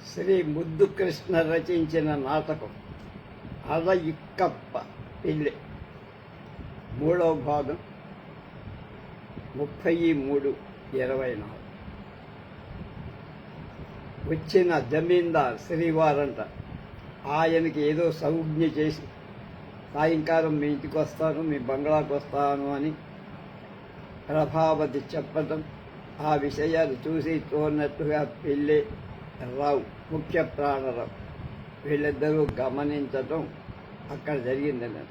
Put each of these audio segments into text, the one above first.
శ్రీ ముద్దు కృష్ణ రచించిన నాటకం అలయిక్కప్ప పెళ్ళి మూడవ భాగం 33/24. వచ్చిన జమీందార్ శ్రీవారంట. ఆయనకి ఏదో సౌజ్ఞ చేసి సాయంకాలం మీ ఇంటికి వస్తాను, మీ బంగ్లాకు వస్తాను అని ప్రభావతి చెప్పటం, ఆ విషయాలు చూసి చూడనట్టుగా పెళ్ళి రావు, ముఖ్య ప్రాణరావు వీళ్ళిద్దరూ గమనించటం అక్కడ జరిగిందని.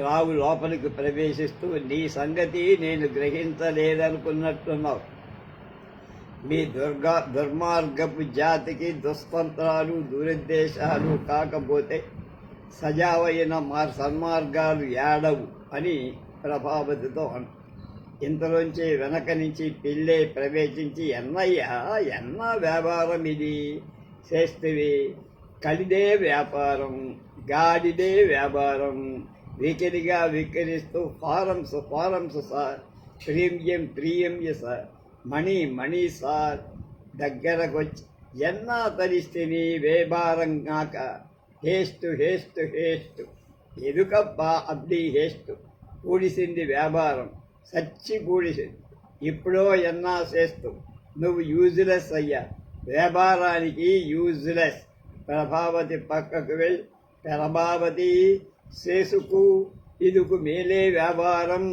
రావు లోపలికి ప్రవేశిస్తూ, నీ సంగతి నేను గ్రహించలేదనుకున్నట్టున్నావు. మీ దుర్మార్గపు జాతికి దుస్తంత్రాలు దురుద్దేశాలు కాకపోతే సజావైన సన్మార్గాలు ఏడవు అని ప్రభావతితో అంట. ఇంతలోంచి వెనక నుంచి పిల్లే ప్రవేశించి, ఎన్నయ్యా ఎన్న వ్యాపారం ఇది చేస్తేవి? కలిదే వ్యాపారం, గాడిదే వ్యాపారం, వికిరిగా విక్కిరిస్తూ ఫారమ్స్ సార్, ప్రీమియం సార్, మణి సార్ దగ్గరకు వచ్చి, ఎన్నా తరిస్తేవి వ్యాపారం కాక హేస్ట్ ఎదుకబ్బా అబ్ది హేస్ట్, కూడిసింది వ్యాపారం, సచ్చి కూడిసింది, ఇప్పుడో ఎన్నా చేస్తూ నువ్వు యూజ్లెస్ అయ్యా, వ్యాపారానికి యూజ్లెస్. ప్రభావతి పక్కకు వెళ్ళి, ప్రభావతి శేసుకు ఇదుకు మేలే వ్యాపారం,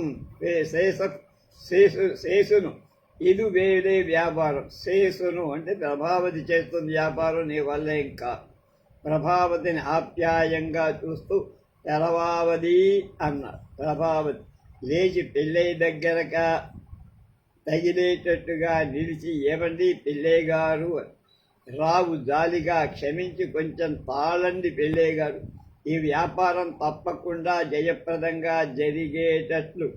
శేసును ఇది వేరే వ్యాపారం. శేసును అంటే ప్రభావతి చేస్తున్న వ్యాపారం నీ వల్ల ఇంకా. ప్రభావతిని ఆప్యాయంగా చూస్తూ తెరవావది అన్నారు. ప్రభావతి లేచి పెళ్ళయ్య దగ్గరగా తగిలేటట్టుగా నిలిచి, ఏమండి పెళ్ళయ్య గారు? రావు జాలిగా, క్షమించి కొంచెం తాళండి పెళ్ళయ్య గారు, ఈ వ్యాపారం తప్పకుండా జయప్రదంగా జరిగేటట్లు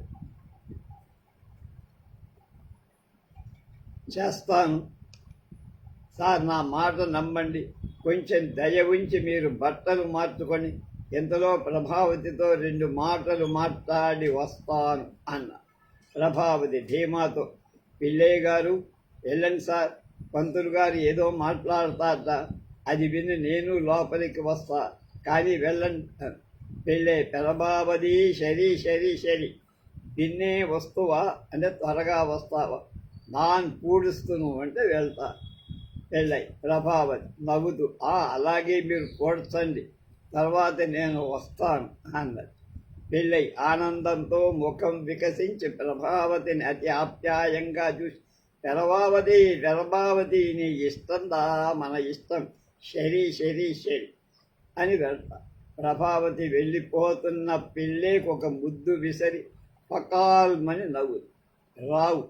చేస్తాను సార్, నా మాట నమ్మండి, కొంచెం దయ ఉంచి మీరు బట్టలు మార్చుకొని ఇంతలో ప్రభావతితో 2 మాటలు మాట్లాడి వస్తాను అన్న. ప్రభావతి ధీమాతో, పిల్లయ్య గారు వెళ్ళండి సార్, పంతులు గారు ఏదో మాట్లాడతారట, అది విని నేను లోపలికి వస్తా, కానీ వెళ్ళండి. పెళ్ళే ప్రభావతి శరి దిన్నే వస్తువా అంటే త్వరగా వస్తావా, నాన్ పూడుస్తును అంటే వెళ్తా. పెళ్ళై ప్రభావతి నవ్వుతూ, అలాగే మీరు కూర్చండి, తర్వాత నేను వస్తాను అన్నది. పెళ్ళై ఆనందంతో ముఖం వికసించి ప్రభావతిని అతి ఆప్యాయంగా చూసి, ప్రభావతి నీ ఇష్టందా, మన ఇష్టం, శరి అని వెళ్తా. ప్రభావతి వెళ్ళిపోతున్న పిల్లేకి ఒక ముద్దు విసరి పకాల్మని నవ్వు. రావు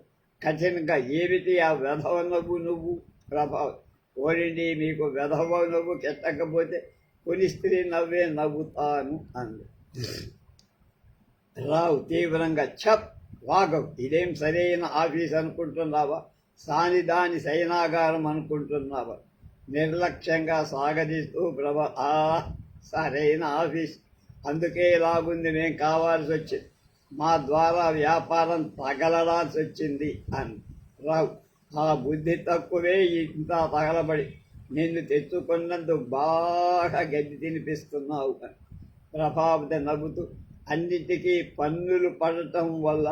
కఠినంగా, ఏమిటి ఆ వెధవ నవ్వు నువ్వు? ప్రభావతి, ఓడిండి మీకు వెధవ నవ్వు కెట్టకపోతే కొన్ని స్త్రీ నవ్వే నవ్వుతాను అంది. రావు తీవ్రంగా, ఛప్ వాగవు, ఇదేం సరైన ఆఫీస్ అనుకుంటున్నావా, సానిదాని సైనాగారం అనుకుంటున్నావా? నిర్లక్ష్యంగా సాగదీస్తూ, సరైన ఆఫీస్, అందుకే లాగుంది, మేము కావాల్సి వచ్చింది, మా ద్వారా వ్యాపారం తగలడాల్సి వచ్చింది అని. రావు, ఆ బుద్ధి తక్కువే ఇంత తగలబడి నిన్ను తెచ్చుకున్నందుకు బాగా గడ్డి తినిపిస్తున్నావు అని. ప్రభావతి నవ్వుతూ, అన్నిటికీ పన్నులు పడటం వల్ల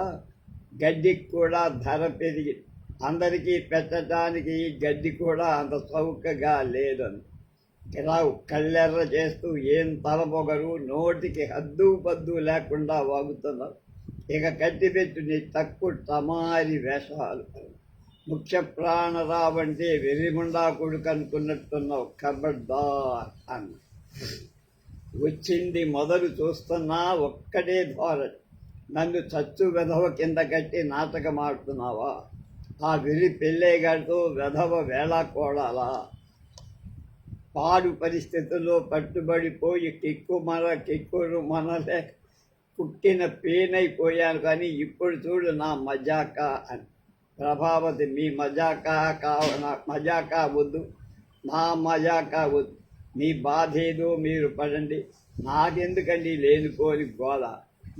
గడ్డికి కూడా ధర పెరిగి, అందరికీ పెట్టడానికి గడ్డి కూడా అంత చౌకగా లేదని. రావు కళ్ళెర్ర చేస్తూ, ఏం తలపొగరు, నోటికి హద్దు పద్దు లేకుండా వాగుతున్నావు, ఇక కట్టిపెట్టు నీ తక్కువ టమారి వేషాలు. ముఖ్య ప్రాణరావు అంటే వెర్రిముండా కొడుకు అనుకున్నట్టున్నావు, ఖబర్దార్ అన్న. వచ్చింది మొదలు చూస్తున్నా ఒక్కటే ధోరణి, నన్ను చచ్చు వెధవ కింద కట్టి నాటకం ఆడుతున్నావా? ఆ వెర్రి పెళ్ళయ్య గారితో వెధవ వేళాకోడాలా? పాడు పరిస్థితుల్లో పట్టుబడిపోయి కిక్కురు మనలే పుట్టిన పేనైపోయాను, కానీ ఇప్పుడు చూడు నా మజాకా అని. ప్రభావతి, మీ మజాకా మజాకా వద్దు, నా మజాకా వద్దు, మీ బాధ ఏదో మీరు పడండి, నాకెందుకండి లేనిపోని గోల,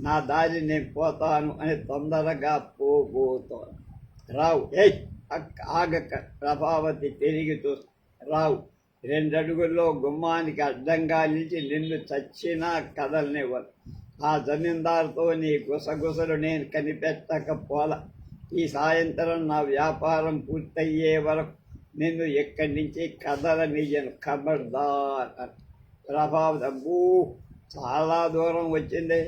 నా దారి నేను పోతాను అని తొందరగా పోతాను. రావు, ఆగక ప్రభావతి తిరిగి రావు. 2 అడుగుల్లో గుమ్మానికి అడ్డంగా నిలిచి నిన్ను చచ్చినా కదలనివ్వరు. ఆ జమీందారుతో నీ గుసగుసలు నేను కనిపెట్టకపోల. ఈ సాయంత్రం నా వ్యాపారం పూర్తయ్యే వరకు నిన్ను ఎక్కడి నుంచి కదలనియ్యను, ఖబర్దార్. ప్రభావతి అబ్బూ, చాలా దూరం వచ్చింది,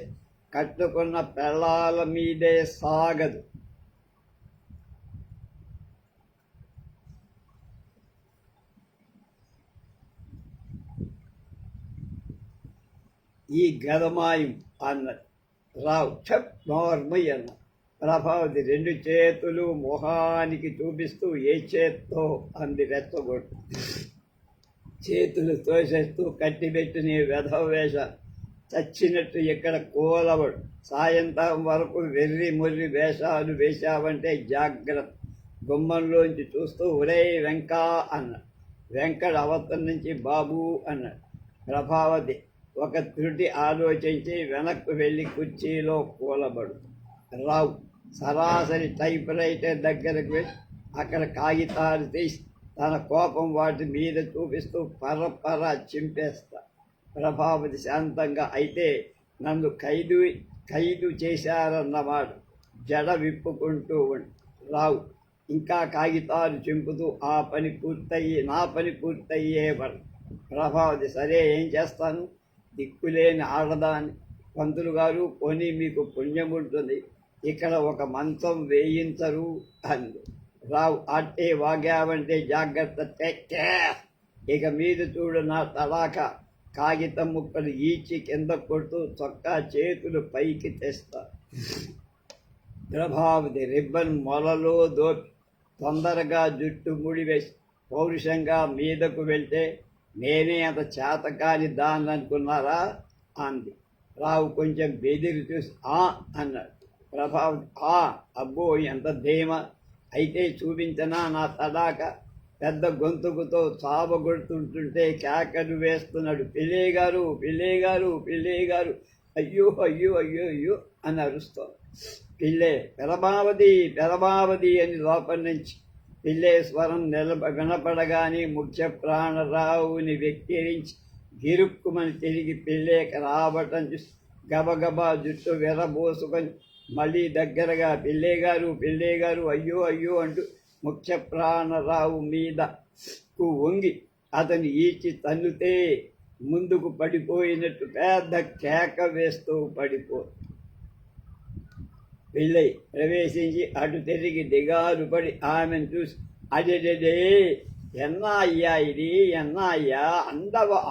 కట్టుకున్న పెళ్ళాల మీదే సాగదు. ఈ గదమాయం అన్నది. రావు చెప్ నోర్మయ్య అన్న. ప్రభావతి 2 చేతులు మొహానికి చూపిస్తూ ఏ చేత్తో అంది రెచ్చగొట్టు. చేతులు తోసేస్తూ కట్టిపెట్టి నీ వెధవేష చచ్చినట్టు ఇక్కడ కూలవడు. సాయంత్రం వరకు వెర్రి ముర్రి వేషాలు వేశావంటే జాగ్రత్త. గుమ్మంలోంచి చూస్తూ ఒరే వెంకా అన్నాడు. వెంకట అవతల నుంచి బాబు అన్నాడు. ప్రభావతి ఒక త్రుటి ఆలోచించి వెనక్కు వెళ్ళి కుర్చీలో కూలబడు. రావు సరాసరి టైప్ రైటర్ దగ్గరకు వెళ్ళి అక్కడ కాగితాలు తీసి తన కోపం వాటి మీద చూపిస్తూ పరపర చింపేస్తా. ప్రభావతి శాంతంగా, అయితే నన్ను ఖైదు చేశారన్నమాట. జడ విప్పుకుంటూ రావు ఇంకా కాగితాలు చింపుతూ నా పని పూర్తయ్యేవాడు. ప్రభావతి సరే ఏం చేస్తాను, దిక్కులేని ఆడదాన్ని. పంతులు గారు, కొని మీకు పుణ్యం ఉంటుంది, ఇక్కడ ఒక మంచం వేయించరు అంది. రావు అట్టే వాగావంటే జాగ్రత్త, తెక్కే. ఇక మీద చూడు నా తడాక. కాగితం ముక్కలు ఈచి కింద కొడుతూ చొక్కా చేతులు పైకి తెస్తా. ప్రభావతి రిబ్బన్ మొలలో దోపి తొందరగా జుట్టు ముడివేసి పౌరుషంగా మీదకు వెళ్తే నేనే అంత చేతకాని దాన్ని అనుకున్నారా అంది. రావు కొంచెం బెదిరి చూసి అన్నాడు. ప్రభావతి అబ్బో ఎంత ధీమ, అయితే చూపించనా నా తడాక. పెద్ద గొంతుకుతో చావగొడుతుంటుంటే కేకలు వేస్తున్నాడు. పిల్లేగారు పిల్లేగారు పిల్లేగారు, అయ్యో అయ్యో అయ్యో అయ్యో అని అరుస్తాడు. పిల్లే పెరమావతి అని లోపల నుంచి పిల్లే స్వరం వినపడగానే ముఖ్య ప్రాణరావుని వెక్కిరించి గిరుక్కుమని తిరిగి పిల్లేకి రావటం చూసి గబగబా జుట్టు విరబోసుకొని మళ్ళీ దగ్గరగా పిల్లేగారు అయ్యో అయ్యో అంటూ ముఖ్య ప్రాణరావు మీదకు వంగి అతను ఈడ్చి తన్నుతే ముందుకు పడిపోయినట్టు పెద్ద కేక వేస్తూ పిల్లై ప్రవేశించి అటు తిరిగి దిగారు పడి ఆమెను చూసి, అడెడెడే ఎన్నాయ్యా ఇది, ఎన్నాయ్యా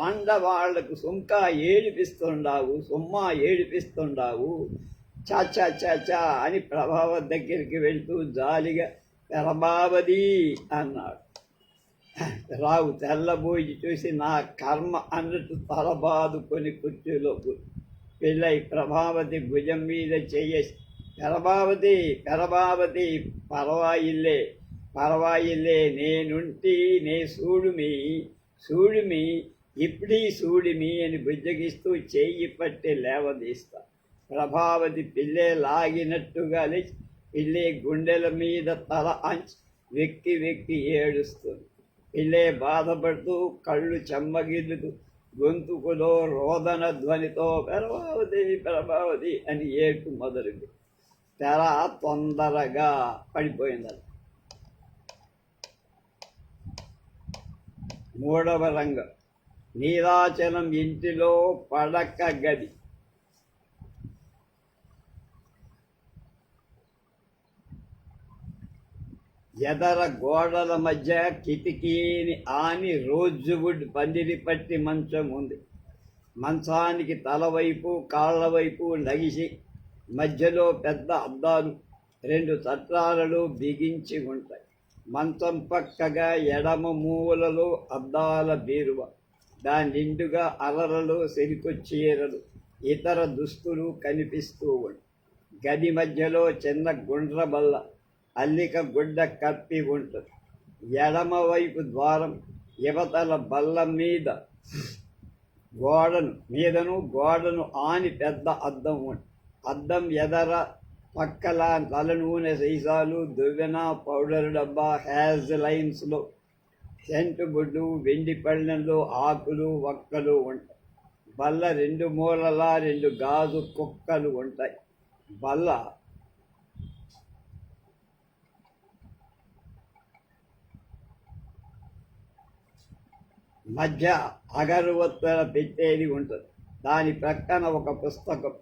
ఆండవాళ్లకు సుంకా ఏడిపిస్తుండావు చా అని ప్రభావ దగ్గరికి వెళ్తూ జాలిగా ప్రభావతి అన్నాడు. రావు తెల్లబోయి చూసి నా కర్మ అన్నట్టు తలబాదుకొని కుర్చీలో పెళ్ళై ప్రభావతి భుజం మీద చెయ్యేసి, పెరబావతి పరవాయిల్లే నేనుంటి నే సూడుమి ఇప్పుడీ సూడిమి అని బుజ్జగిస్తూ చెయ్యి పట్టి లేవదీస్తా. ప్రభావతి పిల్లే లాగినట్టుగా లేచి పిల్లే గుండెల మీద తల అంచి వెక్కి ఏడుస్తుంది. పిల్లే బాధపడుతూ కళ్ళు చెమ్మగిల్లుతూ గొంతుకులో రోదన ధ్వనితో ప్రభావతి అని ఏడుపు మొదలుంది. తెర తొందరగా పడిపోయింది. 3వ రంగం. నీలాచలం ఇంటిలో పడక గది. ఎదర గోడల మధ్య కిటికీని ఆని రోజ్వుడ్ పందిరి పట్టి మంచం ఉంది. మంచానికి తలవైపు కాళ్ళ వైపు నగిసి మధ్యలో పెద్ద అద్దాలు 2 చట్రాలలో బిగించి ఉంటాయి. మంచం పక్కగా ఎడమ మూలలో అద్దాల బీరువ, దాని నిండుగా అలరలు, సిరికొచ్చీరలు, ఇతర దుస్తులు కనిపిస్తూ ఉంటాయి. గది మధ్యలో చిన్న గుండ్ర బల్ల, అల్లిక గుడ్డ కప్పి ఉంటుంది. ఎడమ వైపు ద్వారం, యువతల బల్ల గోడను ఆని పెద్ద అద్దం ఉంటుంది. అద్దం ఎదర పక్కల తల నూనె సీసాలు, దువ్వెన, పౌడర్ డబ్బా, హ్యాజ్ లైన్స్లో సెంటు బొడ్డు, వెండి పళ్ళెంలో ఆకులు వక్కలు ఉంటాయి. బల్ల రెండు మూలలా 2 గాజు కుక్కలు ఉంటాయి. బల్ల మధ్య అగరవత్తుల పెట్టేది ఉంటుంది. దాని ప్రక్కన ఒక పుస్తకం,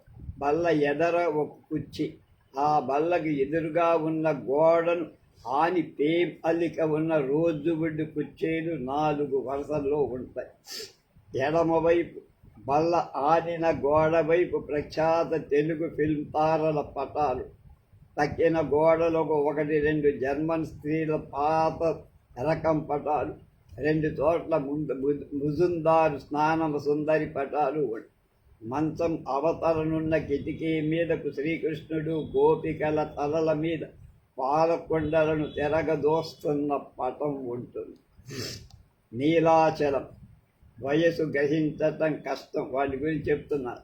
బల్ల ఎదర ఒక కుర్చీ. ఆ బల్లకి ఎదురుగా ఉన్న గోడను ఆని పేం అల్లిక ఉన్న రోజువుడ్ కుర్చీలు 4 వరుసల్లో ఉంటాయి. ఎడమవైపు బల్ల ఆనిన గోడ వైపు ప్రఖ్యాత తెలుగు ఫిల్మ్ తారల పటాలు. తక్కిన గోడలకు 1-2 జర్మన్ స్త్రీల పాత రకం పటాలు, 2 చోట్ల ముజుందారు స్నానమ సుందరి పటాలు ఉంటాయి. మంచం అవతలనున్న కిటికీ మీదకు శ్రీకృష్ణుడు గోపికల తలల మీద పాలకొండలను తిరగదోస్తున్న పటం ఉంటుంది. నీలాచలం వయసు గ్రహించటం కష్టం, వాటి గురించి చెప్తున్నారు.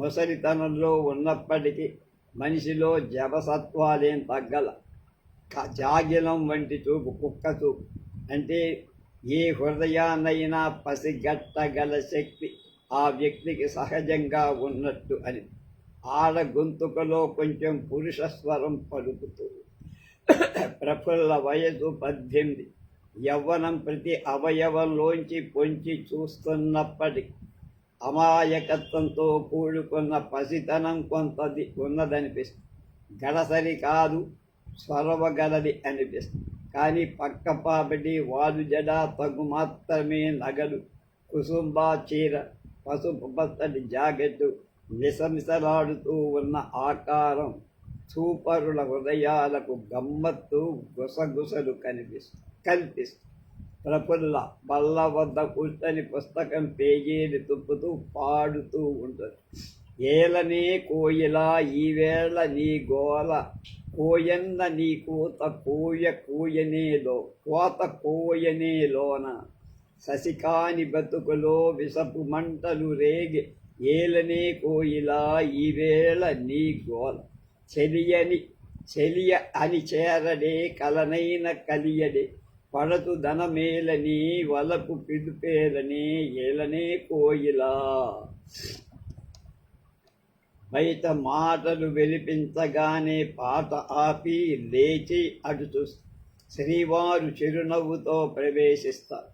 ముసలితనంలో ఉన్నప్పటికీ మనిషిలో జవసత్వాలేం తగ్గల. జాగిలం వంటి చూపు, కుక్క చూపు. అంటే ఏ హృదయాన్నైనా పసిగట్టగల శక్తి ఆ వ్యక్తికి సహజంగా ఉన్నట్టు అని. ఆడ గొంతుకలో కొంచెం పురుష స్వరం పలుకుతూ. ప్రఫుల్ల వయసు 18. యవ్వనం ప్రతి అవయవంలోంచి పొంచి చూస్తున్నప్పటికీ అమాయకత్వంతో కూడుకున్న పసితనం కొంతది ఉన్నదనిపిస్తుంది. గడసరి కాదు, స్వరవగలది అనిపిస్తుంది. కానీ పక్కపాబడి వాలు జడ, తగు మాత్రమే నగలు, కుసుంబా చీర, పసుపు పచ్చటి జాకెట్టు, మిసమిసలాడుతూ ఉన్న ఆకారం చూపరుల హృదయాలకు గమ్మత్తు, గుసగుసలు కల్పిస్తుంది. ప్రఫుల్ల బల్ల వద్ద కూర్చొని పుస్తకం పేజీలు తుప్పుతూ పాడుతూ ఉంటుంది. ఏలనే కోయిలా ఈవేళ నీ గోల, కోయన్న నీ కూత కోత కోయనేలోన, శశికాని బతుకులో విసపు మంటలు రేగి, ఏలనే కోయిలా ఈవేళ నీ గోల, చెలియ అని చేరడే కలనైన కలియడే, పడతు ధనమేలని వలపు పిదుపేలని, ఏలనే కోయిలా. బయట మాటలు వెలిపించగానే పాట ఆపి లేచి అటు చూస్తారు. శ్రీవారు చిరునవ్వుతో ప్రవేశిస్తారు.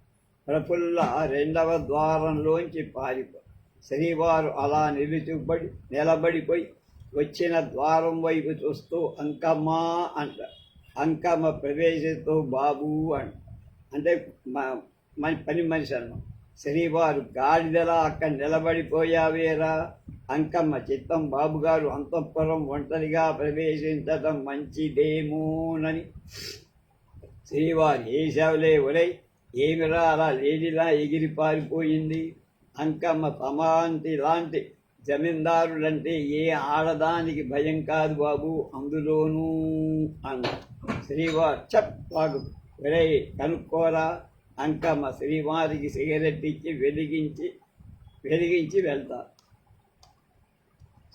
ప్రఫుల్ల 2వ ద్వారంలోంచి పారిపోయి శ్రీవారు అలా నిలబడిపోయి వచ్చిన ద్వారం వైపు చూస్తూ అంకమ్మ అంటారు. అంకమ్మ ప్రవేశిస్తూ బాబు అంటే పని మనిషి అన్నమాట. శ్రీవారు గాడిదలా అక్కడ నిలబడిపోయావేరా. అంకమ్మ చిత్తం, బాబుగారు అంతఃపురం ఒంటరిగా ప్రవేశించటం మంచిదేమోనని. శ్రీవారు ఏసావులే ఒరై, ఏమిరా అలా లేడిలా ఎగిరి పారిపోయింది. అంకమ్మ తమాంటి లాంటి జమీందారులంటే ఏ ఆడదానికి భయం కాదు బాబు, అందులోనూ అన్న. శ్రీవారు చెప్పాగు ఒరే కనుక్కోరా. అంకమ్మ శ్రీవారికి సిగరెట్ ఇచ్చి వెలిగించి వెళ్తారు.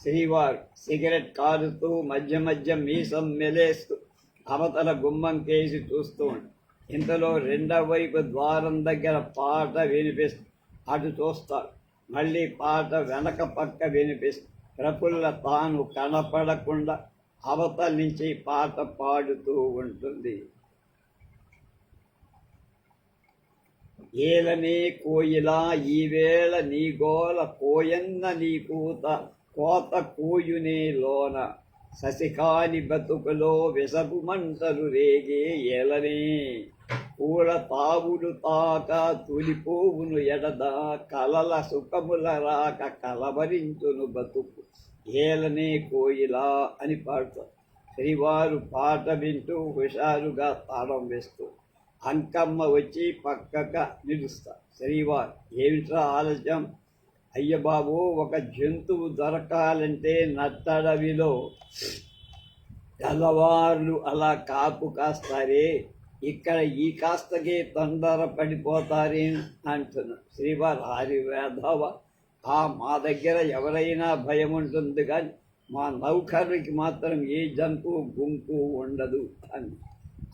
శ్రీవారు సిగరెట్ కారుతూ మధ్య మధ్య మీసం మెలేస్తూ అవతల గుమ్మం కేసి చూస్తూ ఉంటారు. ఇంతలో 2వ వైపు ద్వారం దగ్గర పాట వినిపిస్తుంది. అటు చూస్తారు. మళ్ళీ పాట వెనక పక్క వినిపిస్తుంది. ప్రఫుల్ల తాను కనపడకుండా అవతల నుంచి పాట పాడుతూ ఉంటుంది. ఏలనే కోయిలా ఈవేళ నీ గోల, కోయన్న నీ కోత కోయునే లోన, శశికాని బతుకులో విసపు మంటలు రేగే, ఏలనే పూల తావులు తాక తొలిపోవును ఎడదా, కలల సుఖముల రాక కలవరించును బతుకు, ఏలనే కోయిలా అని పాడుతారు. శ్రీవారు పాట వింటూ హుషారుగా తాళం వేస్తూ అంకమ్మ వచ్చి పక్కక నిలుస్తారు. శ్రీవారు ఏమిట్రా ఆలస్యం? అయ్య బాబు, ఒక జంతువు దొరకాలంటే నట్టడవిలో తెల్లవార్లు అలా కాపు కాస్తారే, ఇక్కడ ఈ కాస్తకే తొందర పడిపోతారే అంటున్నాడు. శ్రీవారు ఆరి వేధవ, మా దగ్గర ఎవరైనా భయం ఉంటుంది కానీ మా నౌకర్కి మాత్రం ఏ జంతువు గుంపు ఉండదు అని.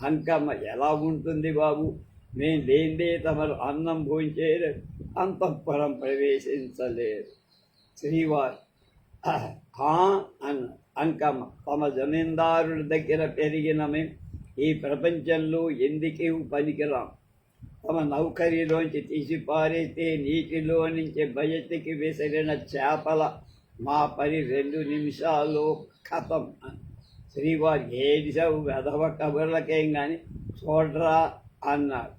అంకమ్మ ఎలా ఉంటుంది బాబు, మేము లేదే తమరు అన్నం భోంచేయరు, అంతఃపురం ప్రవేశించలేరు. శ్రీవారు అన్న అంకమ్మ, తమ జమీందారుల దగ్గర పెరిగిన మేము ఈ ప్రపంచంలో ఎందుకు పనికిరాం. తమ నౌకరీలోంచి తీసి పారేస్తే నీటిలో నుంచి బయటికి విసిరిన చేపల మా పని 2 నిమిషాల్లో ఖతం. శ్రీవారు ఏడిసావు వెధవ కబుర్లకేం కానీ చూడరా అన్నాడు.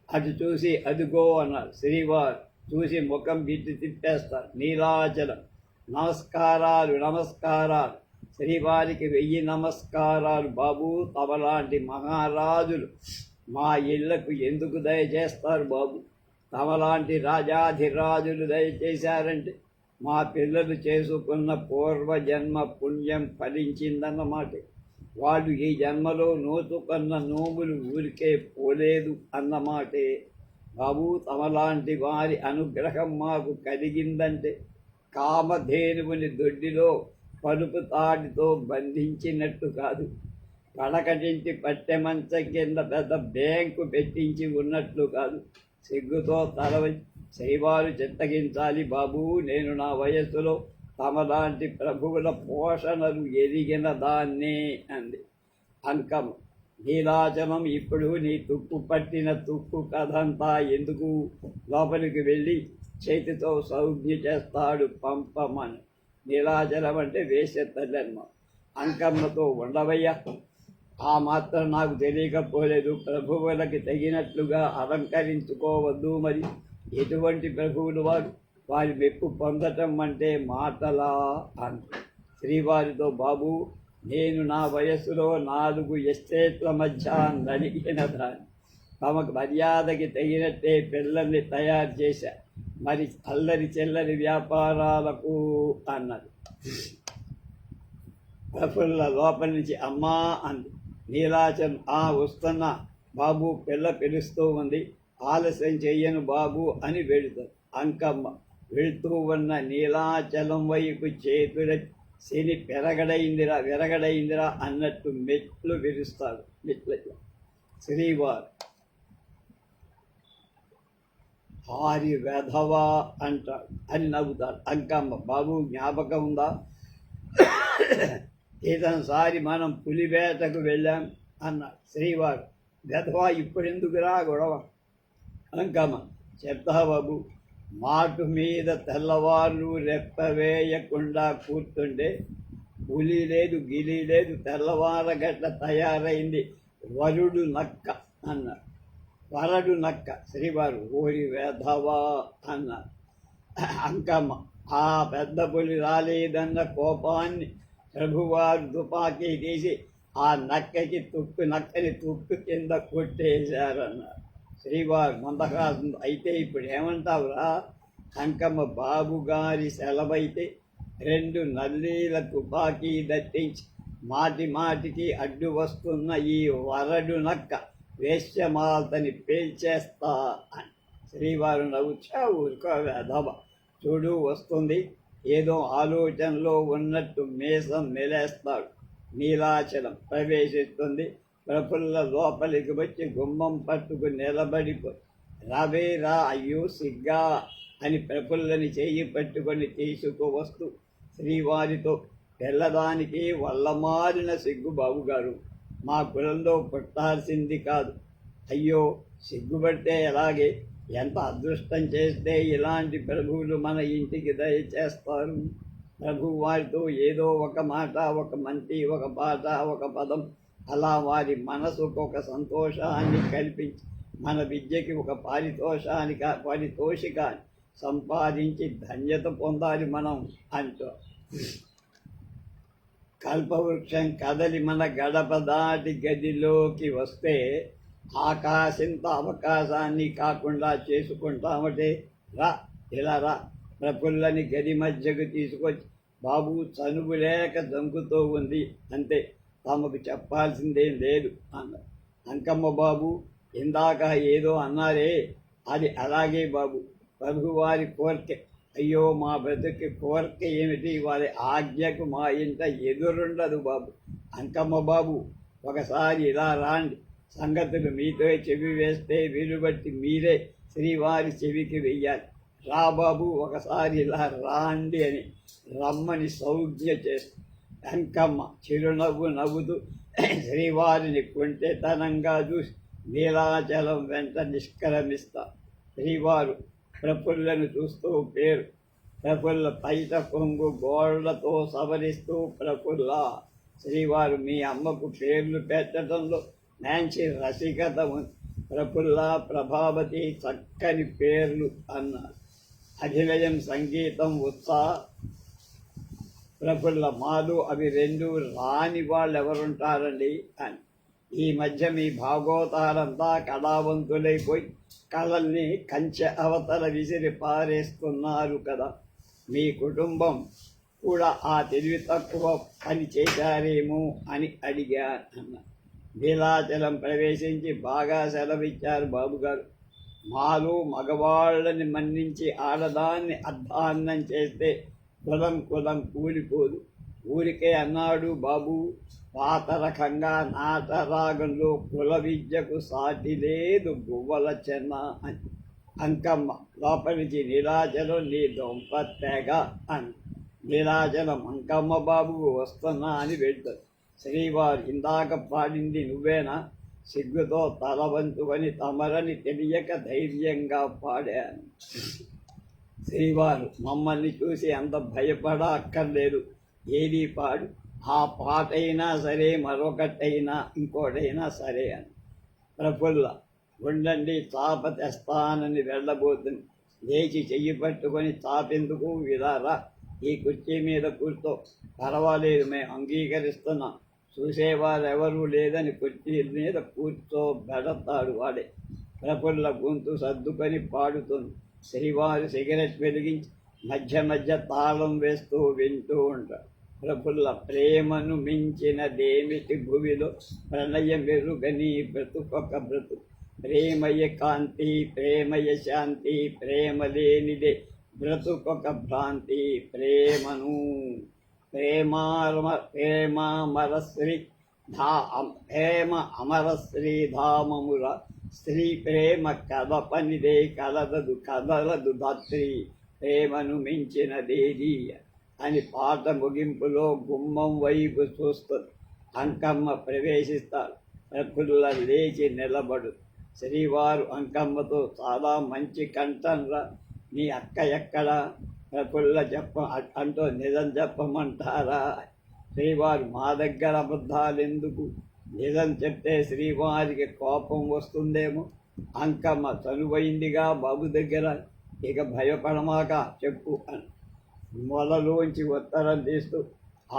అటు చూసి అదుగో అన్నారు. శ్రీవారు చూసి ముఖం బిడ్డు తిప్పేస్తారు. నీలాచలం నమస్కారాలు నమస్కారాలు. శ్రీవారికి 1000 నమస్కారాలు బాబు. తమలాంటి మహారాజులు మా ఇళ్లకు ఎందుకు దయచేస్తారు బాబు? తమలాంటి రాజాధిరాజులు దయచేశారంటే మా పిల్లలు చేసుకున్న పూర్వజన్మ పుణ్యం ఫలించిందన్నమాట. వాళ్ళు ఈ జన్మలో నోచుకున్న నోములు ఊరికే పోలేదు అన్నమాటే బాబు. తమలాంటి వారి అనుగ్రహం మాకు కలిగిందంటే కామధేనువుని దొడ్డిలో పలుపు తాడితో బంధించినట్టు కాదు, పడకటింటి పట్టె మంచం కింద పెద్ద బ్యాంకు పెట్టించి ఉన్నట్లు కాదు. సిగ్గుతో శ్రీవారు చిత్తగించాలి బాబు. నేను నా వయస్సులో తమలాంటి ప్రభువుల పోషణలు ఎదిగిన దాన్నే అంది అంకమ్మ. నీలాచలం, ఇప్పుడు నీ తుక్కు పట్టిన తుక్కు కథంతా ఎందుకు? లోపలికి వెళ్ళి చేతితో సౌజ్ఞ చేస్తాడు పంపమని. నీలాచలం అంటే వేసే తల్లెమ్మ. అంకమ్మతో ఉండవయ్యా, ఆ మాత్రం నాకు తెలియకపోలేదు. ప్రభువులకి తగినట్లుగా అలంకరించుకోవద్దు. మరి ఎటువంటి ప్రభువులు వారు? వారి మెప్పు పొందటం అంటే మాటలా అని. శ్రీవారితో బాబు, నేను నా వయస్సులో 4 ఎస్టేట్ల మధ్య నలిగిన దాన్ని. తమకు మర్యాదకి తగినట్టే పిల్లల్ని తయారు చేశా. మరి అల్లరి చెల్లరి వ్యాపారాలకు అన్నది. ప్రఫుల్ల లోపల నుంచి అమ్మా అంది. నీలాచలం వస్తున్నా బాబు, పిల్ల పిలుస్తూ ఉంది, ఆలస్యం చెయ్యను బాబు అని వెళుతాడు. అంకమ్మ వెళుతూ ఉన్న నీలాచలం వైపు చేతుల శని విరగడైందిరా అన్నట్టు మెట్లు విరుస్తాడు. మెట్ల శ్రీవారు హారి వెధవా అంటాడు అని నవ్వుతాడు. అంకమ్మ, బాబు జ్ఞాపకం ఉందా, ఇతనిసారి మనం పులివేటకు వెళ్ళాం అన్నాడు. శ్రీవారు, వెధవా ఇప్పుడెందుకురా గొడవ? అంకమ్మ, చెప్తా బాబు, మాటు మీద తెల్లవాళ్ళు రెప్పవేయకుండా కూర్చుంటే పులి లేదు గిలి లేదు, తెల్లవారగట్ల తయారైంది వరుడు నక్క అన్నారు. వరడు నక్క. శ్రీవారు, ఓరి వేధవా అన్నారు. అంకమ్మ, ఆ పెద్ద పులి రాలేదన్న కోపాన్ని ప్రభువారు తుపాకీ తీసి ఆ నక్కని తుక్కు కింద కొట్టేశారన్నారు. శ్రీవారు మందహాసం, అయితే ఇప్పుడు ఏమంటావురా? అంకమ్మ, బాబుగారి సెలవైతే 2 నల్లీల తుపాకీ దట్టించి మాటికి అడ్డు వస్తున్న ఈ వరడు నక్క వేశ్యమాతని పేల్చేస్తా అని. శ్రీవారు నవ్వుచా, ఊరుకో వెధవ, చూడు వస్తుంది. ఏదో ఆలోచనలో ఉన్నట్టు మీసం మెలేస్తాడు. నీలాచలం ప్రవేశిస్తుంది. ప్రఫుల్ల లోపలికి వచ్చి గుమ్మం పట్టుకు నిలబడిపోయి, రావేరా, అయ్యో సిగ్గా అని ప్రఫుల్లని చెయ్యి పట్టుకొని తీసుకువస్తూ శ్రీవారితో, పిల్లదానికి వల్లమారిన సిగ్గు బాబుగారు, మా కులంలో పుట్టాల్సింది కాదు. అయ్యో సిగ్గుపడితే ఎలాగే, ఎంత అదృష్టం చేస్తే ఇలాంటి ప్రభువులు మన ఇంటికి దయచేస్తారు. ప్రభు వారితో ఏదో ఒక మాట, ఒక మంచి, ఒక పాట, ఒక పదం, అలా వారి మనసుకు ఒక సంతోషాన్ని కల్పించి మన విద్యకి ఒక పారితోషికాన్ని సంపాదించి ధన్యత పొందాలి మనం అంటూ. కల్పవృక్షం కదలి మన గడప దాటి గదిలోకి వస్తే ఆకాశంత అవకాశాన్ని కాకుండా చేసుకుంటామటే. రా, ఇలా రా. ప్రఫుల్లని గది మధ్యకు తీసుకొచ్చి, బాబు చనువు లేక జంకుతూ ఉంది అంతే, తమకు చెప్పాల్సిందేం లేదు అన్నారు. అంకమ్మ, బాబు ఇందాక ఏదో అన్నారే, అది అలాగే బాబు. ప్రభువారి కోరిక. అయ్యో మా బ్రతుకి కోరిక ఏమిటి, వారి ఆజ్ఞకు మా ఇంట ఎదురుండదు బాబు. అంకమ్మ బాబు, ఒకసారి ఇలా రాండి, సంగతులు మీతో చెవి వేస్తే వీలుబట్టి మీరే శ్రీవారి చెవికి వెయ్యాలి. రా బాబు, ఒకసారి ఇలా రాండి అని రమ్మని సౌజ్ఞ చేస్తూ అంకమ్మ చిరునవ్వు నవ్వుతూ శ్రీవారిని కొంటెతనంగా చూసి నీలాచలం వెంట నిష్క్రమిస్తా. శ్రీవారు ప్రఫుల్లను చూస్తూ పేరు. ప్రఫుల్ల పైట కొంగు గోళ్లతో సవరిస్తూ ప్రఫుల్ల. శ్రీవారు మీ అమ్మకు పేర్లు పెట్టడంలో మంచి రసికత ఉంది. ప్రఫుల్ల, ప్రభావతి చక్కని పేర్లు అన్నారు. అభినయం, సంగీతం, ఉత్సాహ. ప్రఫుల్ల, మాలు అవి రెండు రాని వాళ్ళు ఎవరుంటారండి అని. ఈ మధ్య మీ భాగవతాలంతా కళావంతులైపోయి కళల్ని కంచె అవతల విసిరి పారేస్తున్నారు కదా. మీ కుటుంబం కూడా ఆ తెలివి తక్కువ పని చేశారేమో అని అడిగాను అన్న. నీలాచలం ప్రవేశించి బాగా సెలవిచ్చారు బాబుగారు. మాలు మగవాళ్ళని మన్నించి ఆడదాన్ని అర్ధాన్నం చేస్తే కులం కులం కూలిపోదు. ఊరికే అన్నాడు బాబు. పాత రకంగా నాటరాగంలో కుల విద్యకు సాటి లేదు గువ్వల చెన్న అని. అంకమ్మ లోపలి నుంచి నీలాచలం నీ దొంపతెగ అని. నీలాచలం అంకమ్మ బాబు వస్తున్నా అని వెళ్తారు. శ్రీవారు, ఇందాక పాడింది నువ్వేనా? సిగ్గుతో తల వంచుకొని తమరని తెలియక ధైర్యంగా పాడాను. శ్రీవారు, మమ్మల్ని చూసి అంత భయపడ అక్కర్లేదు, ఏది పాడు. ఆ పాట అయినా సరే, మరొకటైనా ఇంకోటైనా సరే అని. ప్రఫుల్ల, ఉండండి చాప తెస్తానని వెళ్ళబోతుంది. లేచి చెయ్యి పట్టుకొని చాపెందుకు, విధారా ఈ కుర్చీ మీద కూర్చో. పర్వాలేదు, మేము అంగీకరిస్తున్నాం. చూసేవారెవరూ లేదని కుర్చీ మీద కూర్చోబెడతాడు వాడే. ప్రఫుల్ల గొంతు సర్దుకొని పాడుతుంది. శ్రీవారు సిగరెట్ వెలిగించి మధ్య మధ్య తాళం వేస్తూ వింటూ ఉంటాడు. ప్రఫుల్ల, ప్రేమను మించినదేమిటి భువిలో, ప్రణయ మెరుగని బ్రతుకొక బ్రతుకు. ప్రేమయ కాంతి, ప్రేమయ శాంతి, ప్రేమ లేనిదే బ్రతుకొక భ్రాంతి. ప్రేమను ప్రేమామరశ్రీ ప్రేమ అమరశ్రీ ధామముల స్త్రీ ప్రేమ కదపనిదే కలదదు కదలదు ధాత్రి. ప్రేమను మించినదేది అని పాట ముగింపులో గుమ్మం వైపు చూస్తుంది. అంకమ్మ ప్రవేశిస్తారు. ప్రఫుల్ల లేచి నిలబడు. శ్రీవారు అంకమ్మతో, చాలా మంచి కంఠంరా, నీ అక్క ఎక్కడా? ప్రఫుల్ల అంటూ నిజం చెప్పమంటారా? శ్రీవారు, మా దగ్గర అబద్ధాలెందుకు, నిజం చెప్తే శ్రీవారికి కోపం వస్తుందేమో. అంకమ్మ, చనువైందిగా బాబు దగ్గర, ఇక భయపడమాక చెప్పు అని మొలలోంచి ఉత్తరం తీస్తూ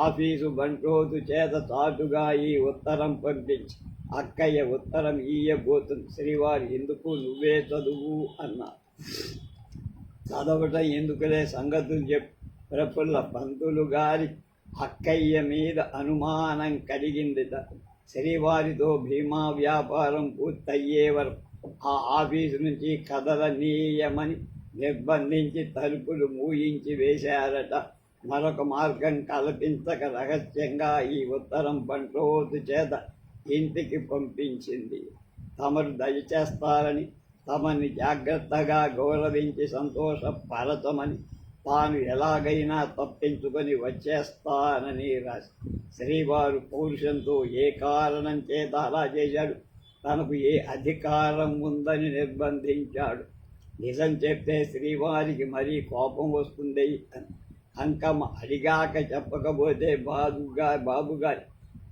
ఆఫీసు బంట్రోతు చేత చాటుగా ఈ ఉత్తరం పంపించి, అక్కయ్య ఉత్తరం ఇయ్యబోతుంది. శ్రీవారు, ఎందుకు, నువ్వే చదువు అన్నారు. చదవటం ఎందుకులే, సంగతులు చెప్పు. ప్రఫుల్ల, పంతులు గారి అక్కయ్య మీద అనుమానం కలిగిందిట. శ్రీవారితో భీమా వ్యాపారం పూర్తయ్యే వరకు ఆ ఆఫీసు నుంచి కదలనీయమని నిర్బంధించి తలుపులు మూయించి వేశారట. మరొక మార్గం కల్పించక రహస్యంగా ఈ ఉత్తరం బంట్రోతు చేత ఇంటికి పంపించింది. తమరు దయచేస్తారని, తమని జాగ్రత్తగా గౌరవించి సంతోషపరచమని, తాను ఎలాగైనా తప్పించుకొని వచ్చేస్తానని రాసి. శ్రీవారు పౌరుషంతో ఏ కారణం చేత అలా చేశాడు, తనకు ఏ అధికారం ఉందని నిర్బంధించాడు. నిజం చెప్తే శ్రీవారికి మరీ కోపం వస్తుంది అని. అంకమ్మ, అడిగాక చెప్పకపోతే బాబుగారి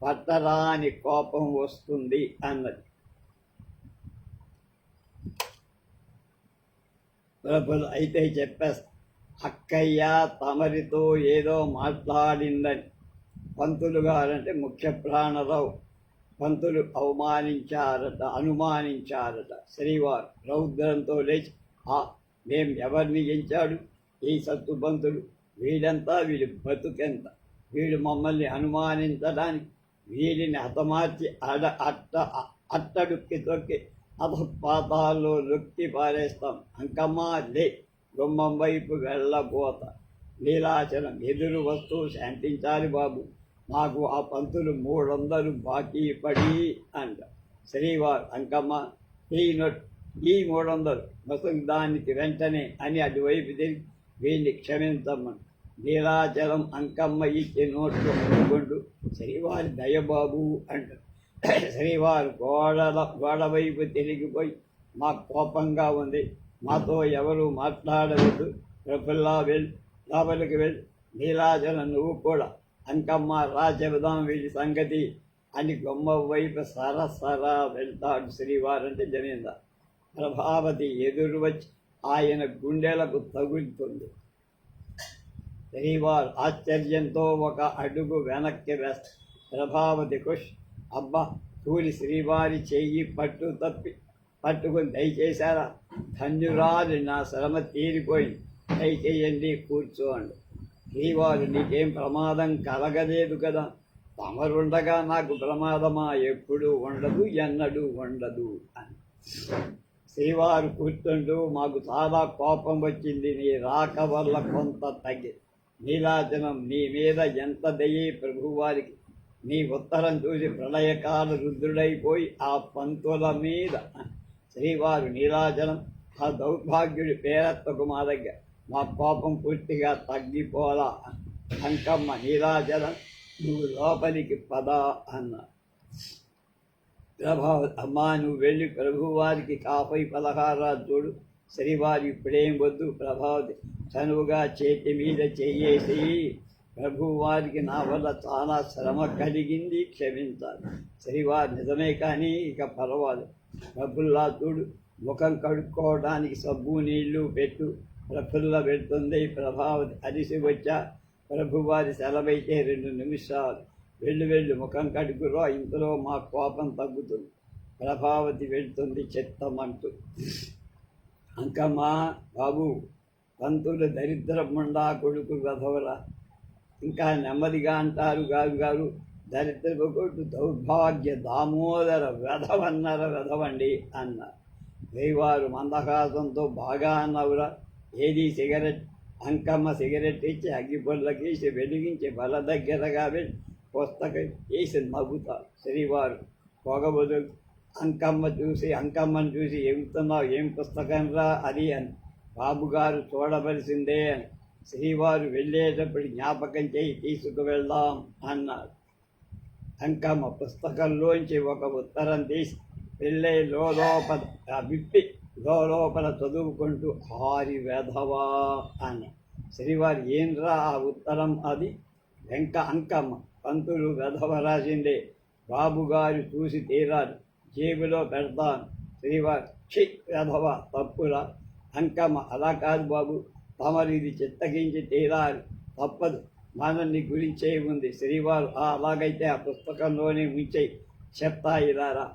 పట్టరాని కోపం వస్తుంది అన్నది. ప్రఫుల్ల, అయితే చెప్పేస్తా. అక్కయ్య తమరితో ఏదో మాట్లాడిందని. పంతులు గారంటే ముఖ్య ప్రాణరావు. పంతులు అనుమానించారట. శ్రీవారు రౌద్రంతో లేచి, మేం ఎవరిని ఎంచాడు ఈ సత్తుబంతుడు? వీడంతా వీడి బతుకెంత? వీడు మమ్మల్ని అనుమానించడానికి వీడిని హతమార్చి అట్టడుక్కి తొక్కి అధపాతాల్లో నొక్కి పారేస్తాం. అంకమ్మా లే, గుమ్మం వైపు వెళ్ళబోత. నీలాచలం ఎదురు వస్తూ శాంతించాలి బాబు, నాకు ఆ పంతులు 300 బాకీ పడి అంట. శ్రీవారు అంకమ్మ ఈ 300 మసలు దానికి వెంటనే అని అటువైపు తిరిగి వీడిని క్షమించమ్మని. నీలాచలం అంకమ్మ ఇచ్చే నోట్లు అందుకుంటూ శ్రీవారి దయబాబు అంట. శ్రీవారు గోడ వైపు తిరిగిపోయి, మాకు కోపంగా ఉంది, మాతో ఎవరు మాట్లాడవద్దు, ప్రఫుల్లా వెళ్ళి లోపలికి వెళ్ళి, నీలాచలం నువ్వు కూడా అంకమ్మ రా చెబుదాం వీడి సంగతి అని గుమ్మ వైపు సరసరా వెళ్తాడు శ్రీవారంటే జమీందార్. ప్రభావతి ఎదురు వచ్చి ఆయన గుండెలకు తగులుతుంది. శ్రీవారు ఆశ్చర్యంతో ఒక అడుగు వెనక్కి వేస్తారు. ప్రభావతి ఖుష్, అబ్బా కూలి శ్రీవారి చెయ్యి పట్టుకుని దయచేశారా, ధన్యురాలు, నా శ్రమ తీరిపోయింది, దయచేయండి కూర్చోండి. శ్రీవారు నీకేం ప్రమాదం కలగలేదు కదా, తమరుండగా నాకు ప్రమాదమా, ఎప్పుడు ఉండదు ఎన్నడూ ఉండదు అని. శ్రీవారు కూర్చుంటూ, మాకు చాలా కోపం వచ్చింది, నీ రాక వల్ల కొంత తగ్గి. నీలాచలం నీ మీద ఎంత దయ్యే ప్రభువారికి, నీ ఉత్తరం చూసి ప్రళయకాల రుద్రుడైపోయి ఆ పంతుల మీద. శ్రీవారు నీలాచలం, ఆ దౌర్భాగ్యుడి పేరెత్తకు మా దగ్గర, మా కోపం పూర్తిగా తగ్గిపోలా. అంకమ్మ నీలాచలం నువ్వు లోపలికి పద అన్న. ప్రభావతి అమ్మా నువ్వు వెళ్ళి ప్రభువారికి కాపై పలహారాలు చూడు. శ్రీవారు ఇప్పుడేం వద్దు. ప్రభావతి చనువుగా చేతి మీద చెయ్యేసి, ప్రభువారికి నా వల్ల చాలా శ్రమ కలిగింది, క్షమించాలి. శ్రీవారు నిజమే కానీ ఇక పర్వాలేదు. ప్రఫుల్లా చూడు, ముఖం కడుక్కోవడానికి సబ్బు నీళ్లు పెట్టు. ప్రఫుల్ల పెడుతుంది. ప్రభావతి అరిసి వచ్చా. ప్రభువారి సెలవైతే 2 నిమిషాలు, వెళ్ళు ముఖం కడుగురో, ఇంతలో మా కోపం తగ్గుతుంది. ప్రభావతి వెళ్తుంది చిత్తమంటూ. అంకమ్మ బాబు, పంతులు దరిద్రముండా కొడుకు వెధవరా, ఇంకా నెమ్మదిగా అంటారు గారు, దరిద్రపు కొడుకు దౌర్భాగ్య దామోదర వెధవండి అన్నారు. శ్రీవారు మందహాసంతో, బాగా అన్నవురా, ఏది సిగరెట్? అంకమ్మ సిగరెట్ ఇచ్చి అగ్గిపొల్లకేసి వెలిగించి బల దగ్గరగా వెళ్ళి పుస్తకం వేసి నవ్వుతారు. శ్రీవారు పొగబోదు. అంకమ్మను చూసి ఎగుతున్నావు, ఏం పుస్తకం రా అది అని. బాబుగారు చూడవలసిందే అని. శ్రీవారు వెళ్ళేటప్పుడు జ్ఞాపకం చేయి, తీసుకువెళ్దాం అన్నారు. అంకమ్మ పుస్తకంలోంచి ఒక ఉత్తరం తీసి వెళ్ళే విప్పి లోపల చదువుకుంటూ, హారి వెధవా అని. శ్రీవారు ఏంరా ఆ ఉత్తరం? అది అంకమ్మ, పంతులు వెధవ రాసిందే, బాబుగారు చూసి తీరారు, జేబులో పెడతాను. శ్రీవారు ఛీ వెధవ, తప్పురా. అంకమ్మ అలా కాదు బాబు, తమరు ఇది చిత్తగించి తీరారు, తప్పదు, మనల్ని గురించే ఉంది. శ్రీవారు అలాగైతే ఆ పుస్తకంలోనే ఉంచేయి, చెప్తా ఇలారా.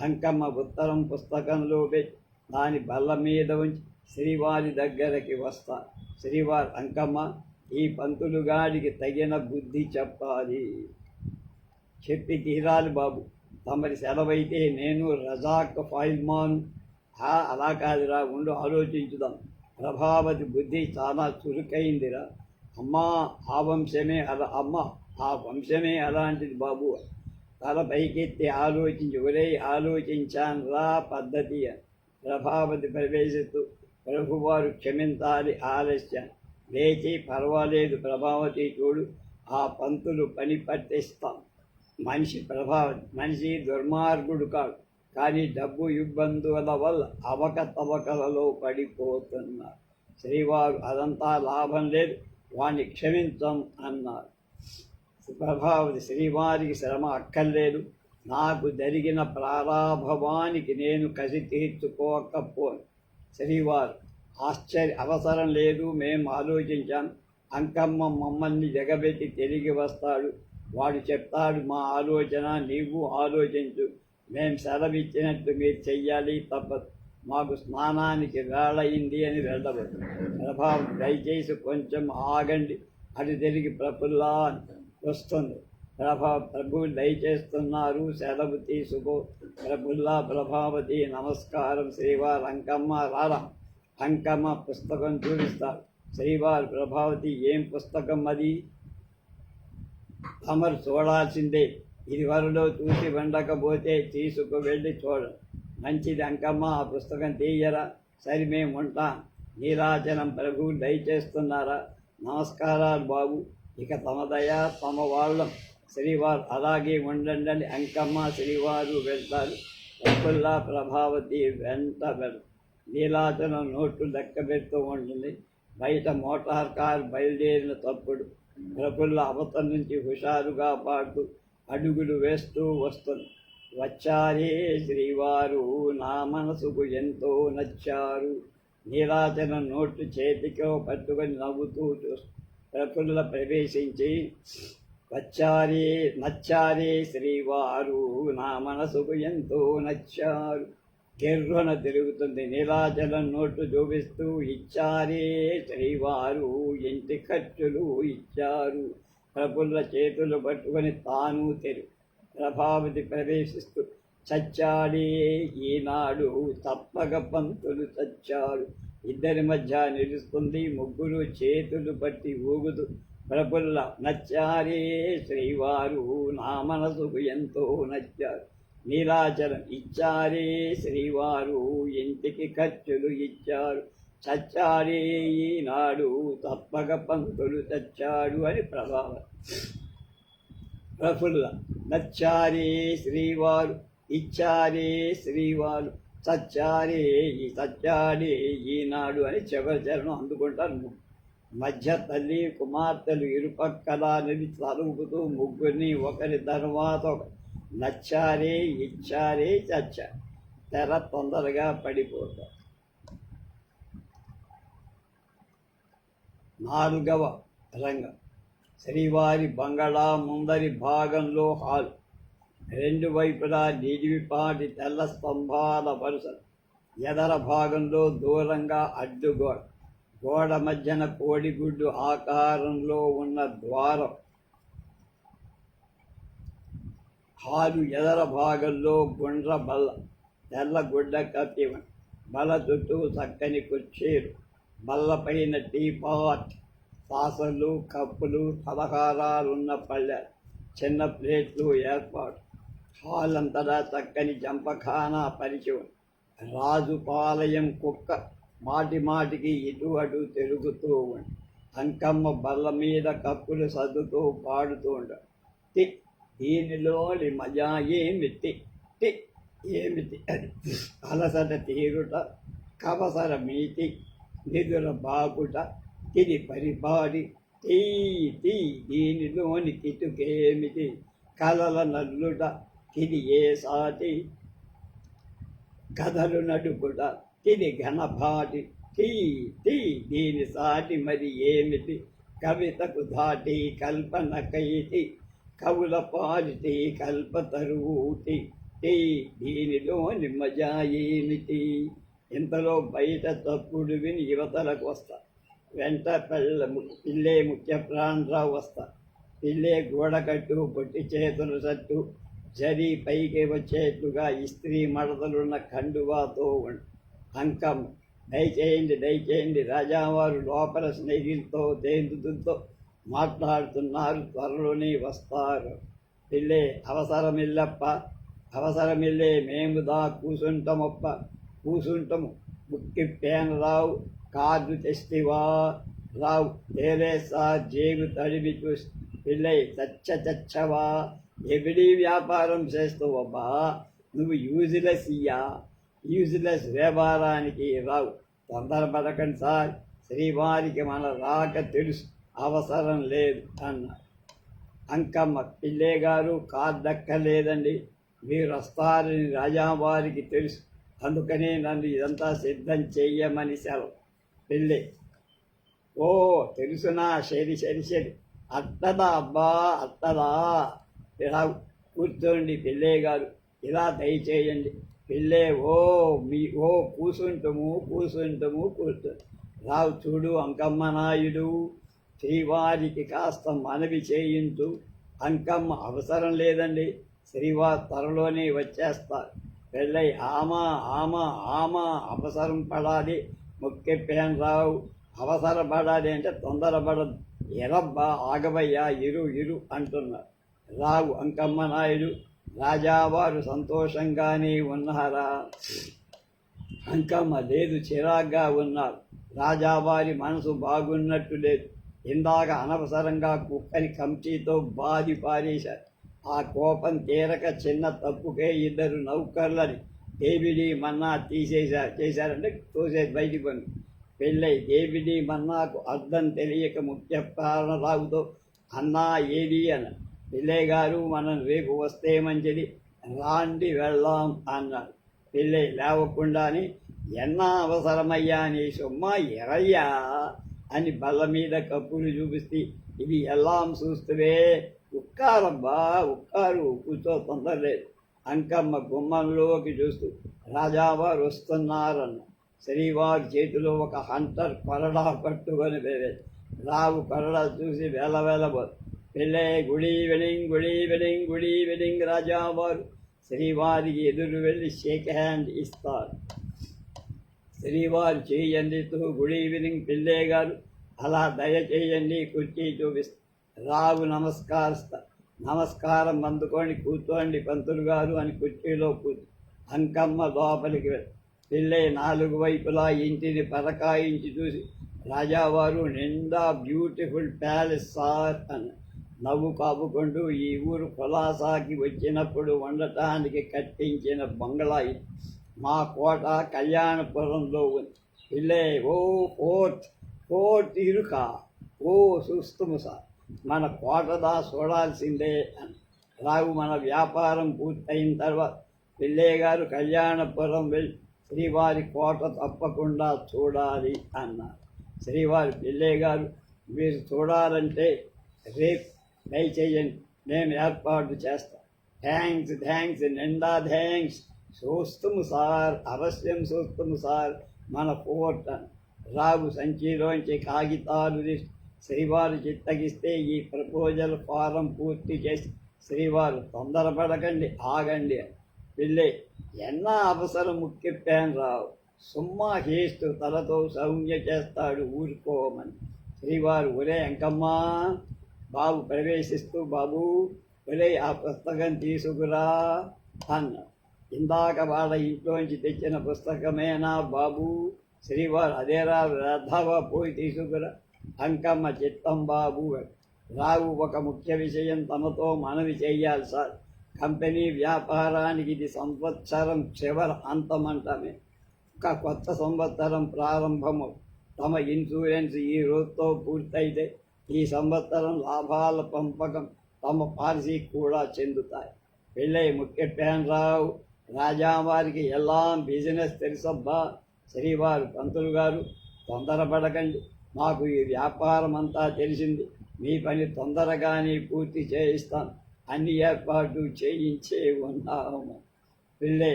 అంకమ్మ ఉత్తరం పుస్తకంలో పెట్టి దాని బల్ల మీద ఉంచి శ్రీవారి దగ్గరకి వస్తా. శ్రీవారు అంకమ్మ, ఈ పంతులుగాడికి తగిన బుద్ధి చెప్పాలి, చెప్పి తీరాలి బాబు, తమరి సెలవైతే నేను రజాక్ ఫైల్మాన్. అలా కాదురా, ఉండు ఆలోచించుదాం. ప్రభావతి బుద్ధి చాలా చురుకైందిరా. ఆ వంశమే అలాంటిది బాబు. తల పైకెత్తి ఆలోచించి, ఒరే ఆలోచించాను రా పద్ధతి అని. ప్రభావతి ప్రవేశిస్తూ, ప్రభువారు క్షమించాలి ఆలస్యం. లేచి, పర్వాలేదు ప్రభావతి చూడు, ఆ పంతులు పని పట్టిస్తాం. మనిషి దుర్మార్గుడు కాదు, కానీ డబ్బు ఇబ్బందుల వల్ల అవకతవకలలో పడిపోతున్నారు. శ్రీవారు అదంతా లాభం లేదు, వాణ్ణి క్షమించం అన్నారు. ప్రభావతి శ్రీవారికి శ్రమ అక్కర్లేదు, నాకు జరిగిన ప్రారాభవానికి నేను కసి తీర్చుకోకపోను. శ్రీవారు అవసరం లేదు, మేము ఆలోచించాం. అంకమ్మ మమ్మల్ని జగబెట్టి తిరిగి వస్తాడు, వాడు చెప్తాడు మా ఆలోచన, నీవు ఆలోచించు. మేము సెలవిచ్చినట్టు మీరు చెయ్యాలి, తప్పదు. మాకు స్నానానికి వేళయింది అని వెళ్ళవచ్చు. ప్రభావం దయచేసి కొంచెం ఆగండి, అటు తిరిగి ప్రఫుల్లా వస్తుంది. ప్రభువు దయచేస్తున్నారు, సెలవు తీసుకో. ప్రఫుల్లా ప్రభావతి నమస్కారం. శ్రీవారు అంకమ్మ రారా, అంకమ్మ పుస్తకం చూపిస్తారు. శ్రీవారు ప్రభావతి ఏం పుస్తకం అది? తమరు చూడాల్సిందే. ఇది వరలో చూసి ఉండకపోతే తీసుకువెళ్ళి చూడండి. మంచిది అంకమ్మ, ఆ పుస్తకం తీయరా? సరి మేము ఉంటాం. నీలాచలం ప్రభు దయచేస్తున్నారా? నమస్కారాలు బాబు. ఇక తమదయ తమ వాళ్ళం. శ్రీవారు అలాగే ఉండండి. అంకమ్మ శ్రీవారు వెళ్తారు. ప్రఫుల్ల ప్రభావతి వెంట నీలాచలం నోట్లు లెక్క పెడుతూ ఉంటుంది. బయట మోటార్ కారు బయలుదేరిన తప్పుడు ప్రఫుల్ల అవతల నుంచి హుషారుగా పాడుతూ అడుగులు వేస్తూ వస్తుంది. వచ్చారే శ్రీవారు, నా మనసుకు ఎంతో నచ్చారు. నీలాచలం నోట్లు చేతికో పట్టుకొని నవ్వుతూ ప్రఫుల్ల ప్రవేశించి, నచ్చారే శ్రీవారు, నా మనసుకు ఎంతో నచ్చారు. కెర్రన తిరుగుతుంది. నీలాచలం నోట్లు చూపిస్తూ, ఇచ్చారే శ్రీవారు, ఇంటి ఖర్చులు ఇచ్చారు. ప్రఫుల్ల చేతులు పట్టుకొని తాను ప్రభావతి ప్రవేశిస్తూ, చచ్చాడే ఈనాడు, తప్పక పంతులు చచ్చాడు. ఇద్దరి మధ్య నిలుస్తుంది. ముగ్గురు చేతులు పట్టి ఊగుతూ ప్రఫుల్ల, నచ్చారే శ్రీవారు, నా మనసుకు ఎంతో నచ్చారు. నీలాచలం, ఇచ్చారే శ్రీవారు, ఇంటికి ఖర్చులు ఇచ్చారు. చచ్చాడే ఈనాడు, తప్పక పంతులు చచ్చాడు అని ప్రఫుల్ల, నచ్చారే శ్రీవారు, ఇచ్చారే శ్రీవారు, చచ్చాడే ఈనాడు అని చివరి చరణం అందుకుంటారు. మధ్య తల్లి కుమార్తెలు ఇరుపక్కల నిలిచి తలుపుతూ ముగ్గురిని ఒకరి తర్వాత ఒకరు నచ్చారే, ఇచ్చారే, చచ్చారు. తెర తొందరగా పడిపోతారు. 4వ రంగం. శ్రీవారి బంగళా ముందరి భాగంలో హాల్. 2 వైపులా నిడివిపాటి తెల్ల స్తంభాల వరుసలు. ఎదర భాగంలో దూరంగా అడ్డుగోడ. గోడ మధ్యన కోడిగుడ్డు ఆకారంలో ఉన్న ద్వారం. హాలు ఎదర భాగంలో గుండ్ర బల్ల, తెల్ల గుడ్డ కత్తి, బల్ల చుట్టూ చక్కని కుర్చీలు, బల్లపైన టీపాట్, సాసలు, కప్పులు, పలహారాలున్న పళ్ళె, చిన్న ప్లేట్లు ఏర్పాటు. హాల్ అంతటా చక్కని జంపఖానా పరిచి ఉంది. రాజుపాలయం కుక్క మాటిమాటికి ఇటు అటు తిరుగుతూ ఉంది. అంకమ్మ బల్ల మీద కప్పులు సర్దుతూ పాడుతూ ఉంటాడు. దీనిలోని మజా ఏమిటి, ఏమిటి అది అలసట తీరుట, కవసర మీటి, నిధుల బాకుట, తిని పరిపాడి తీ దీనిలోని కిటుకేమిటి, కలల నల్లుట, తిని ఏ సాటి, కథలు నడుపుట, తిని ఘనపాటి, తీ దీని సాటి మరి ఏమిటి, కవితకు ధాటి, కల్పన కైటి, కవుల పాలిటి, కల్పతరువుటి, దీనిలోని మజా ఏమిటి. ఇంతలో బయట తప్పుడు విని యువతలకు వస్తా. వెంట పిల్లే ముఖ్య ప్రాణరావు వస్తా. పిల్లే గోడకట్టు, పొట్టి చేతులు సట్టు, జరి పైకి వచ్చేట్లుగా ఇస్త్రీ మడతలున్న కండువాతో అంకమ్మ, దయచేయండి రాజావారు లోపల స్నేహితులతో దేందుతో మాట్లాడుతున్నారు, త్వరలోనే వస్తారు. పిల్లే, అవసరమిల్లే, మేము కూసుంటము, ముక్కి పేన రావు, కార్డు తెస్తివా రావు, తేలే సార్ జేబు తడిమి చూసి, పిల్లై చచ్చవా, ఎవిడి వ్యాపారం చేస్తావబ్బా, నువ్వు యూజ్లెస్ వ్యాపారానికి రావు, తొందరపడకండి సార్, శ్రీవారికి మన రాక తెలుసు, అవసరం లేదు అన్నారు. అంకమ్మ, పిల్లే గారు కారు దక్కలేదండి, మీరు వస్తారని రాజావారికి తెలుసు, అందుకనే నన్ను ఇదంతా సిద్ధం చెయ్యమని సెలవు. పిల్లే, ఓ తెలుసునా, సరి అత్తదా అబ్బా, అత్తదా, ఇలా కూర్చోండి పిల్లే గారు, ఇలా దయచేయండి. పిల్లే, కూసుంటము రావు, చూడు అంకమ్మ నాయుడు, శ్రీవారికి కాస్త మనవి చేయించు. అంకమ్మ, అవసరం లేదండి, శ్రీవారు త్వరలోనే వచ్చేస్తారు. పెళ్ళై ఆమా అవసరం పడాలి, ముక్కెప్పేం రావు అవసరపడాలి అంటే తొందరపడదు. ఎరబ్బా ఆగవయ్యా ఇరు అంటున్నారు. రావు అంకమ్మ నాయుడు రాజావారు సంతోషంగానే ఉన్నారా? అంకమ్మ లేదు, చిరాగ్గా ఉన్నారు. రాజావారి మనసు బాగున్నట్టు లేదు. ఇందాక అనవసరంగా కుక్కని కంచీతో బాది పారేశారు. ఆ కోపం తీరక చిన్న తప్పుకే ఇద్దరు నౌకర్లని దేవిడి మన్నా చేశారంటే తోసేది బయటికి పని. పెళ్ళై దేవిడి మన్నాకు అర్థం తెలియక ముఖ్య ప్రాణరావుతో అన్నా ఏది అన్న. పిల్లయ్య గారు మనం రేపు వస్తే మంచిది, రాండి వెళ్దాం అన్నారు. పిల్లయ్య లేవకుండానే ఎన్నా అవసరమయ్యా నీ సొమ్మ ఎరయ్యా అని బల్ల మీద కప్పులు చూపిస్తే ఇది ఎల్లాం చూస్తువే, ఉక్కారబ్బా ఉక్కారు, కూర్చో తొందరలేదు. అంకమ్మ గుమ్మంలోకి చూస్తూ రాజావారు వస్తున్నారన్న. శ్రీవారి చేతిలో ఒక హంటర్ కొరడా పట్టుకొని వేరే. రావు కొరడా చూసి వేలబోదు. పెళ్ళే గుడి వెడింగ్ రాజావారు శ్రీవారికి ఎదురు వెళ్ళి షేక్ హ్యాండ్ ఇస్తారు. శ్రీవారు చేయండితో గుడ్ ఈవినింగ్ పిల్లయ్య గారు, అలా దయచేయండి కుర్చీ చూపిస్తారు. రావు నమస్కారం అందుకొని కూర్చోండి పంతులు గారు అని కుర్చీలో కూర్చు. అంకమ్మ లోపలికి వెళ్ళి పిల్లయ్య 4 వైపులా ఇంటిని పరకాయించి చూసి రాజావారు నిండా బ్యూటిఫుల్ ప్యాలెస్ సార్ అని నవ్వు కాపుకుంటూ ఈ ఊరు కులాసాకి వచ్చినప్పుడు ఉండటానికి కట్టించిన బంగ్లా ఇది. మా కోట కళ్యాణపురంలో ఉంది. పిల్లే ఓ ఫోర్ట్ ఇరుకా, ఓ చూస్తుము సార్, మన కోటదా చూడాల్సిందే అని. రావు మన వ్యాపారం పూర్తయిన తర్వాత పిల్లయ్య గారు కళ్యాణపురం వెళ్ళి శ్రీవారి కోట తప్పకుండా చూడాలి అన్నారు. శ్రీవారి పిల్లయ్య గారు మీరు చూడాలంటే రేపు దయచేయండి, నేను ఏర్పాటు చేస్తాను. థ్యాంక్స్ నిండా థ్యాంక్స్, చూస్తుము సార్, అవశ్యం చూస్తుము సార్ మన ఫోర్ట్ అని. రావు సంచిలోంచి కాగితాలు శ్రీవారు చిత్తగిస్తే ఈ ప్రపోజల్ ఫారం పూర్తి చేసి శ్రీవారు తొందరపడకండి ఆగండి అని. పిల్లే ఎన్నా అవసరం ముక్కెప్పాను రావు, సుమ్మా హేస్తూ తలతో సౌమ్య చేస్తాడు ఊరుకోమని. శ్రీవారు ఒరే అంకమ్మా, బాబు ప్రవేశిస్తూ బాబు ఒరే ఆ పుస్తకం తీసుకురా అన్న. ఇందాక వాళ్ళ ఇంట్లోంచి తెచ్చిన పుస్తకమేనా బాబు? శ్రీవారు అదేరా రథవ పోయి తీసుకురా. అంకమ్మ చిత్తం బాబు. రావు ఒక ముఖ్య విషయం తమతో మనవి చేయాలి సార్. కంపెనీ వ్యాపారానికి ఇది సంవత్సరం చివరి అంతమంటమే. ఒక కొత్త సంవత్సరం ప్రారంభము. తమ ఇన్సూరెన్స్ ఈ రోజుతో పూర్తయితే ఈ సంవత్సరం లాభాల పంపకం తమ పాలసీ కూడా చెందుతాయి. పెళ్ళై ముఖ్యప్పాన్ రావు రాజావారికి ఎలా బిజినెస్ తెలుసబ్బా. శ్రీవారు పంతులు గారు తొందరపడకండి, మాకు ఈ వ్యాపారం అంతా తెలిసింది, మీ పని తొందరగానే పూర్తి చేయిస్తాను, అన్ని ఏర్పాట్లు చేయించే ఉన్నాము. పిల్లే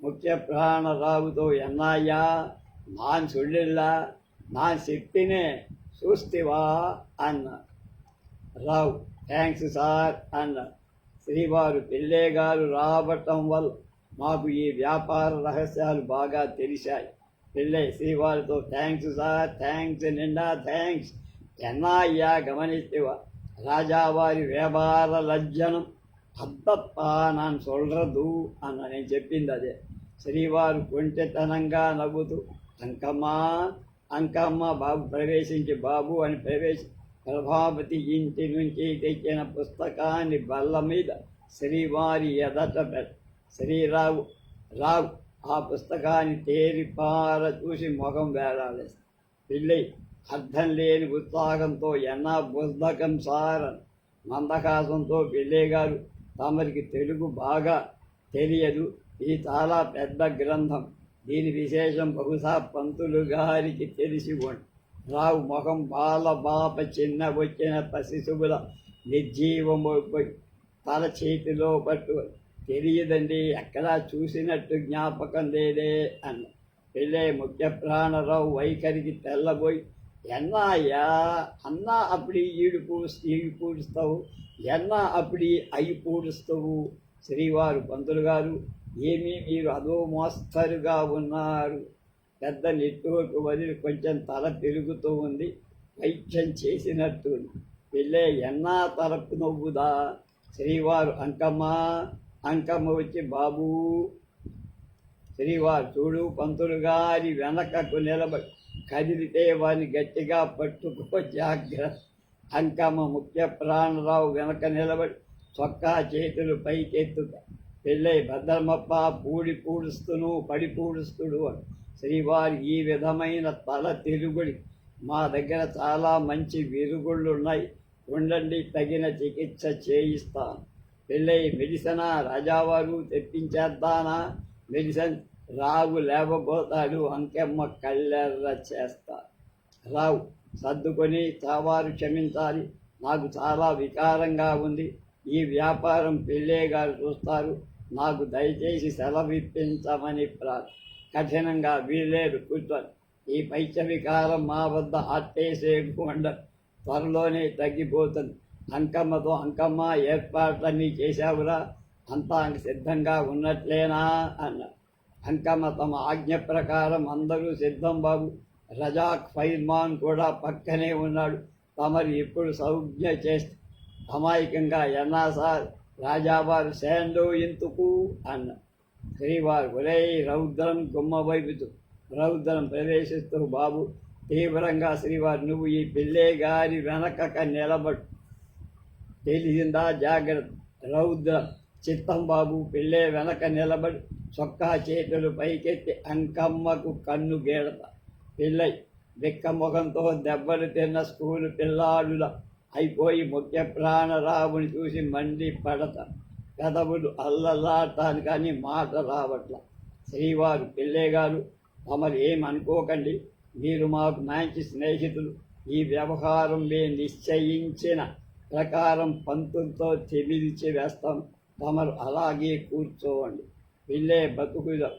ముఖ్య ప్రాణరావుతో ఎన్నాయ్యా నాన్ సుళ్ళిల్లా నా శక్తినే చూస్తేవా అన్న. రావు థ్యాంక్స్ సార్ అన్న. శ్రీవారు పిల్లే గారు రావటం వల్ల మాకు ఈ వ్యాపార రహస్యాలు బాగా తెలిసాయి. పిల్లే శ్రీవారితో థ్యాంక్స్ సార్, థ్యాంక్స్ నిండా థ్యాంక్స్. ఎన్నాయ్యా గమనిస్తేవా రాజావారి వ్యాపార లజ్జనం అద్దప్పా నాన్ సొల్రదు అన్న. నేను చెప్పింది అదే. శ్రీవారు కొంటెతనంగా నవ్వుతూ అంకమ్మ బాబు ప్రవేశించి బాబు అని ప్రభావతి ఇంటి నుంచి తెచ్చిన పుస్తకాన్ని బల్ల మీద శ్రీవారి ఎదట శ్రీరావు ఆ పుస్తకాన్ని తేరిపార చూసి మొహం వేలాడేస్తాడు. పిల్లై అర్థం లేని ఉత్సాహంతో ఎన్నా పుస్తకం సార్ మందహాసంతో పిల్లయ్య గారు తమరికి తెలుగు బాగా తెలియదు, ఇది చాలా పెద్ద గ్రంథం, దీని విశేషం బహుశా పంతులు గారికి తెలిసి ఉండి. రావు ముఖం బాలబాప చిన్న వచ్చిన పసిశుభుల నిర్జీవమైపోయి తల చేతిలో పట్టు తెలియదండి, ఎక్కడా చూసినట్టు జ్ఞాపకం లేదే అన్న. పెళ్ళే ముఖ్య ప్రాణరావు వైఖరికి తెల్లబోయి ఎన్నాయ్యా అన్నా అప్పుడు ఈడు పూడుస్తావు, ఎన్నా అప్పుడు అయి పూడుస్తావు. శ్రీవారు పంతులు గారు ఏమీ మీరు అదో మోస్తరుగా ఉన్నారు, పెద్ద నిట్టూర్పు వదిలి కొంచెం తల తిరుగుతూ ఉంది. వైద్యం చేసినట్టు పెళ్ళే ఎన్నా తలపు నవ్వుదా. శ్రీవారు అంకమ్మ. అంకమ్మ వచ్చి బాబూ. శ్రీవారు చూడు పంతులు గారి వెనకకు నిలబడి కదిలితే వారిని గట్టిగా పట్టుకో జాగ్రత్త. అంకమ్మ ముఖ్య ప్రాణరావు వెనక నిలబడి చొక్కా చేతులు పైకెత్తుక. పెళ్ళై భద్రమప్ప పూడి పూడుస్తును పడి పూడుస్తుడు అని. శ్రీవారి ఈ విధమైన తల తిరుగుడి మా దగ్గర చాలా మంచి విరుగుళ్ళు ఉన్నాయి, ఉండండి తగిన చికిత్స చేయిస్తాను. పెళ్ళై మెడిసినా రాజావారు తెప్పించేద్దానా. మెడిసిన్ రావు లేవబోతాడు. అంకెమ్మ కళ్ళెర్ర చేస్తా. రావు సర్దుకొని చావారు క్షమించాలి, నాకు చాలా వికారంగా ఉంది. ఈ వ్యాపారం పెళ్ళే గారు చూస్తారు, నాకు దయచేసి సెలవిప్పించమని కఠినంగా వీల్లేదు కూర్చొని. ఈ పైచ వికారం మా వద్ద అట్టేసేపు త్వరలోనే తగ్గిపోతుంది. అంకమ్మతో అంకమ్మ ఏర్పాట్లన్నీ చేశావురా, అంతా సిద్ధంగా ఉన్నట్లేనా అన్న. అంకమ్మ తమ ఆజ్ఞ ప్రకారం అందరూ సిద్ధం బాబు. రజాక్ ఫైర్మాన్ కూడా పక్కనే ఉన్నాడు. తమరు ఎప్పుడు సౌజ్ఞ చేస్తే అమాయకంగా ఎన్నా సార్ రాజావారు శాండో ఎందుకు అన్న. శ్రీవారు ఒరే రౌద్రం గుమ్మ వైపుతూ రౌద్రం ప్రవేశిస్తూ బాబు తీవ్రంగా శ్రీవారు నువ్వు ఈ పిల్లే గారి వెనకక నిలబడు, తెలిసిందా జాగ్రత్త. రౌద్రం చిత్తం బాబు. పిల్లే వెనక నిలబడి చొక్కా చేతులు పైకెత్తి అంకమ్మకు కన్ను గేడత. పిల్లై బిక్క ముఖంతో దెబ్బలు తిన్న స్కూలు పిల్లాడుల అయిపోయి ముఖ్య ప్రాణరావుని చూసి మండి పడత. కథవులు అల్లలాడతాను కానీ మాట రావట్ల. శ్రీవారు పిల్లే గారు తమరు ఏమనుకోకండి, మీరు మాకు మంచి స్నేహితులు. ఈ వ్యవహారం మేము నిశ్చయించిన ప్రకారం పంతులతో చెమిల్చి వేస్తాం, తమరు అలాగే కూర్చోవండి. పిల్లే బతుకులో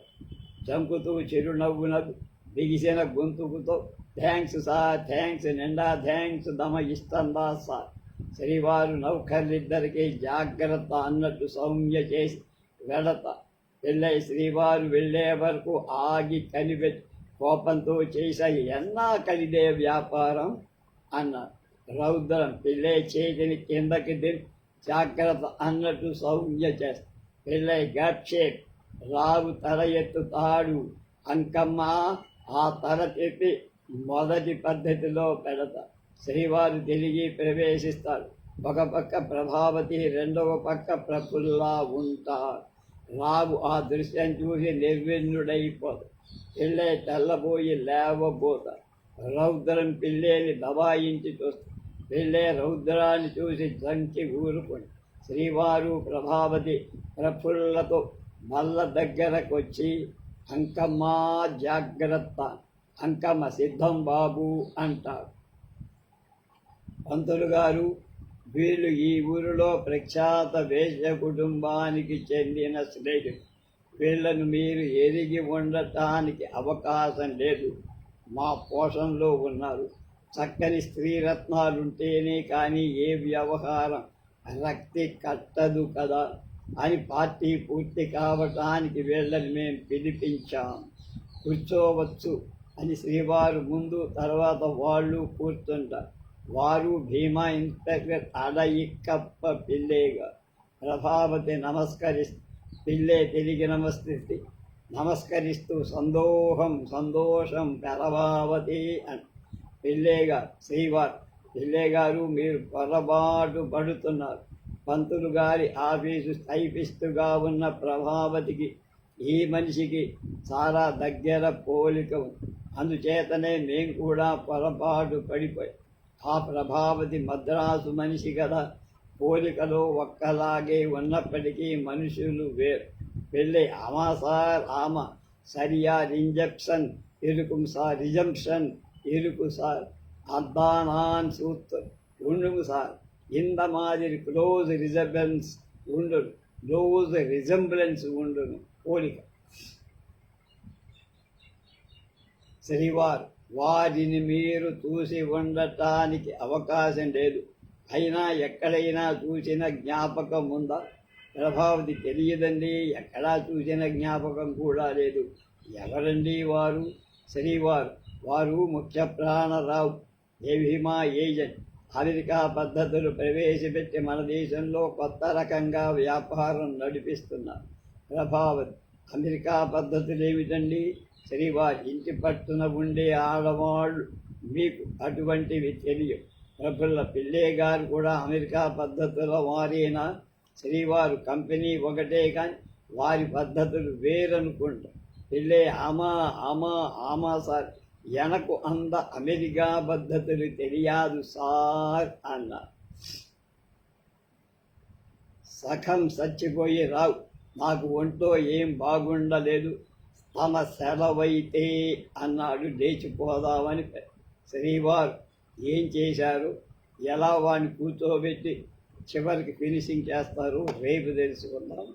చంకుతూ చిరునవ్వునకు బిగిసిన గొంతుకుతో థ్యాంక్స్ సార్, థ్యాంక్స్ నిండా థ్యాంక్స్, తమ ఇష్టందా సార్. శ్రీవారు నౌకర్లిద్దరికీ జాగ్రత్త అన్నట్టు సౌమ్య చేసి వెడత. పెళ్ళై శ్రీవారు వెళ్ళే వరకు ఆగి కనిపెట్టి కోపంతో చేశాయి ఎన్నా కలిదే వ్యాపారం అన్నారు. రౌద్రం పెళ్ళై చేతిని కిందకి దింపి జాగ్రత్త అన్నట్టు సౌమ్య చేస్తా. పెళ్ళై గప్షేప్ రావు తల ఎత్తుతాడు. అంకమ్మ ఆ తల చెప్పి మొదటి పద్ధతిలో పెడతా. శ్రీవారు తిరిగి ప్రవేశిస్తాడు. ఒక పక్క ప్రభావతి, రెండవ పక్క ప్రఫుల్లా ఉంటారు. రావు ఆ దృశ్యం చూసి నిర్విన్నుడైపోతాడు. పిల్లే తెల్లబోయి లేవబోతాడు. రౌద్రం పిల్లేని దబాయించి చూస్తాడు. పిల్లే రౌద్రాన్ని చూసి చంచి ఊరుకుంది. శ్రీవారు ప్రభావతి ప్రఫుల్లతో మల్ల దగ్గరకు వచ్చి అంకమ్మ జాగ్రత్త, అంకమ్మ సిద్ధం బాబు అంటారు. పంతులు గారు వీళ్ళు ఈ ఊరిలో ప్రఖ్యాత వేశ్య కుటుంబానికి చెందిన స్నేహితులు. వీళ్ళను మీరు ఎరిగి ఉండటానికి అవకాశం లేదు. మా పోషణలో ఉన్నారు. చక్కని స్త్రీరత్నాలుంటేనే కానీ ఏ వ్యవహారం రక్తి కట్టదు కదా అని పార్టీ పూర్తి కావటానికి వీళ్ళని మేము పిలిపించాం. కూర్చోవచ్చు అని శ్రీవారు ముందు తర్వాత వాళ్ళు కూర్చుంటారు. వారు భీమా ఇన్స్పెక్టర్ అడయిక్కప్ప పిల్లేగా. ప్రభావతి పిల్లే తిరిగి నమస్కరిస్తూ సంతోషం ప్రభావతి అని. పిల్లేగా శ్రీవారు పిల్లేగారు మీరు పొరపాటు పడుతున్నారు. పంతులు గారి ఆఫీసు టైపిస్టుగా ఉన్న ప్రభావతికి ఈ మనిషికి చాలా దగ్గర పోలిక ఉంది. అందుచేతనే మేము కూడా పొరపాటు పడిపోయి. ఆ ప్రభావతి మద్రాసు మనిషి కదా, పోలికలో ఒక్కలాగే ఉన్నప్పటికీ మనుషులు వేరు. పెళ్ళి ఆమా సార్ ఆమా சரியார் இன்ஜெக்ஷன் இருக்கும் சார், ரிஜம்ஷன் இருக்கு சார், அதான் சூத்திரம் ஒன்றுங்க சார். இந்த மாதிரி க்ளோஸ் ரிசம்பிளன்ஸ் உண்டு పోలిక. శ్రీవారు వారిని మీరు చూసి ఉండటానికి అవకాశం లేదు. అయినా ఎక్కడైనా చూసిన జ్ఞాపకం ఉందా? ప్రభావతి తెలియదండి, ఎక్కడా చూసిన జ్ఞాపకం కూడా లేదు. ఎవరండి వారు? శ్రీవారు వారు ముఖ్య ప్రాణరావు ఏవిమా ఏజెంట్ అమెరికా పద్ధతులు ప్రవేశపెట్టి మన దేశంలో కొత్త రకంగా వ్యాపారం నడిపిస్తున్నారు. ప్రభావతి అమెరికా పద్ధతులు ఏమిటండి? శ్రీవారి ఇంటి పట్టున ఉండే ఆడవాళ్ళు మీకు అటువంటివి తెలియవు. ప్రఫుల్ల పిల్లే గారు కూడా అమెరికా పద్ధతుల వారేనా? శ్రీవారు కంపెనీ ఒకటే కానీ వారి పద్ధతులు వేరనుకుంటాం. పిల్లే ఆమా సార్ ఎనకు అంద అమెరికా పద్ధతులు తెలియదు సార్ అన్నారు. సఖం చచ్చిపోయి రావు, నాకు ఒంట్లో ఏం బాగుండలేదు, తమ సెలవైతే అన్నాడు లేచిపోదామని. శ్రీవారు ఏం చేశారు, ఎలా వాడిని కూర్చోబెట్టి చివరికి ఫినిషింగ్ చేస్తారు రేపు తెలుసుకుందాం.